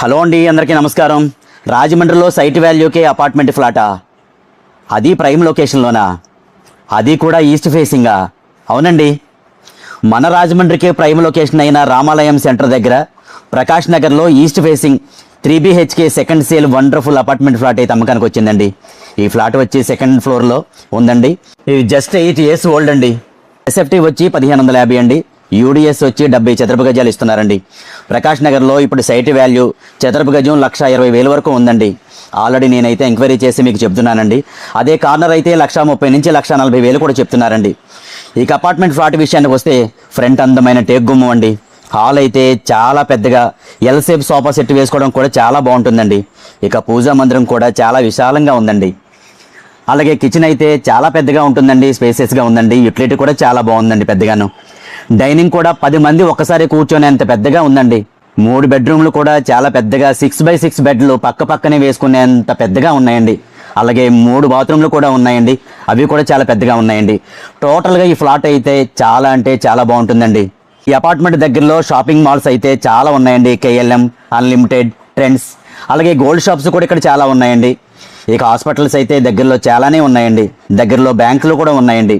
Hello అండి, అందరికీ నమస్కారం. రాజమండ్రిలో సైట్ వాల్యూకే అపార్ట్మెంట్ ఫ్లాటా? అది ప్రైమ్ లొకేషన్లోనా? అది కూడా ఈస్ట్ ఫేసింగా? అవునండి, మన రాజమండ్రికే ప్రైమ్ లొకేషన్ అయిన రామాలయం సెంటర్ దగ్గర ప్రకాష్ నగర్లో east facing 3 BHK second sale wonderful apartment flat అయితే అమ్మకానికి వచ్చిందండి. ఈ ఫ్లాట్ వచ్చి సెకండ్ ఫ్లోర్లో ఉందండి. ఇది జస్ట్ 8 years ఓల్డ్ అండి. ఎస్ఎఫ్టీ వచ్చి 1550 అండి. యూడిఎస్ వచ్చి 70 చదరపు గజాలు ఇస్తున్నారండి. ప్రకాష్ నగర్లో ఇప్పుడు సైట్ వాల్యూ చదరపు గజం 1,20,000 వరకు ఉందండి. ఆల్రెడీ నేనైతే ఎంక్వైరీ చేసి మీకు చెప్తున్నానండి. అదే కార్నర్ అయితే 1,30,000 నుంచి 1,40,000 కూడా చెప్తున్నారండి. ఇక అపార్ట్మెంట్ ఫ్లాట్ విషయానికి వస్తే ఫ్రంట్ అందమైన టేక్ గుమ్మం అండి. హాల్ అయితే చాలా పెద్దగా ఎల్ షేప్ సోఫా సెట్ వేసుకోవడం కూడా చాలా బాగుంటుందండి. ఇక పూజా మందిరం కూడా చాలా విశాలంగా ఉందండి. అలాగే కిచెన్ అయితే చాలా పెద్దగా ఉంటుందండి, స్పేసెస్గా ఉందండి. యూటిలిటీ కూడా చాలా బాగుందండి, పెద్దగాను. డైనింగ్ కూడా 10 మంది ఒక్కసారి కూర్చొనేంత పెద్దగా ఉందండి. 3 బెడ్రూమ్లు కూడా చాలా పెద్దగా 6x6 బెడ్లు పక్క పక్కనే వేసుకునేంత పెద్దగా ఉన్నాయండి. అలాగే 3 బాత్రూమ్లు కూడా ఉన్నాయండి, అవి కూడా చాలా పెద్దగా ఉన్నాయండి. టోటల్గా ఈ ఫ్లాట్ అయితే చాలా అంటే చాలా బాగుంటుందండి. ఈ అపార్ట్మెంట్ దగ్గరలో షాపింగ్ మాల్స్ అయితే చాలా ఉన్నాయండి. KLM, అన్లిమిటెడ్, ట్రెండ్స్, అలాగే గోల్డ్ షాప్స్ కూడా ఇక్కడ చాలా ఉన్నాయండి. ఇక హాస్పిటల్స్ అయితే దగ్గరలో చాలానే ఉన్నాయండి. దగ్గరలో బ్యాంకులు కూడా ఉన్నాయండి.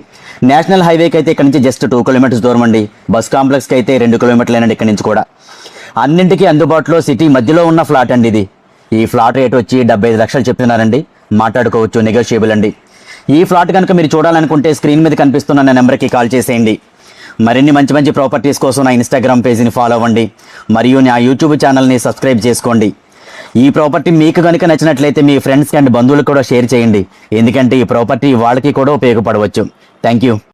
నేషనల్ హైవేకి అయితే ఇక్కడ నుంచి జస్ట్ 2 kilometers దూరం అండి. బస్ కాంప్లెక్స్కి అయితే 2 kilometers ఇక్కడ నుంచి కూడా. అన్నింటికీ అందుబాటులో సిటీ మధ్యలో ఉన్న ఫ్లాట్ అండి ఇది. ఈ ఫ్లాట్ రేట్ వచ్చి 75 లక్షలు చెప్తున్నారండి. మాట్లాడుకోవచ్చు, నెగోషియబుల్ అండి. ఈ ఫ్లాట్ కనుక మీరు చూడాలనుకుంటే స్క్రీన్ మీద కనిపిస్తున్న నా నెంబర్కి కాల్ చేసేయండి. మరిన్ని మంచి మంచి ప్రాపర్టీస్ కోసం నా ఇన్స్టాగ్రామ్ పేజీని ఫాలో అవ్వండి, మరియు నా యూట్యూబ్ ఛానల్ని సబ్స్క్రైబ్ చేసుకోండి. ఈ ప్రాపర్టీ మీకు కనుక నచ్చినట్లయితే మీ ఫ్రెండ్స్కి అండ్ బంధువులకు కూడా షేర్ చేయండి. ఎందుకంటే ఈ ప్రాపర్టీ వాళ్ళకి కూడా ఉపయోగపడవచ్చు. Thank you.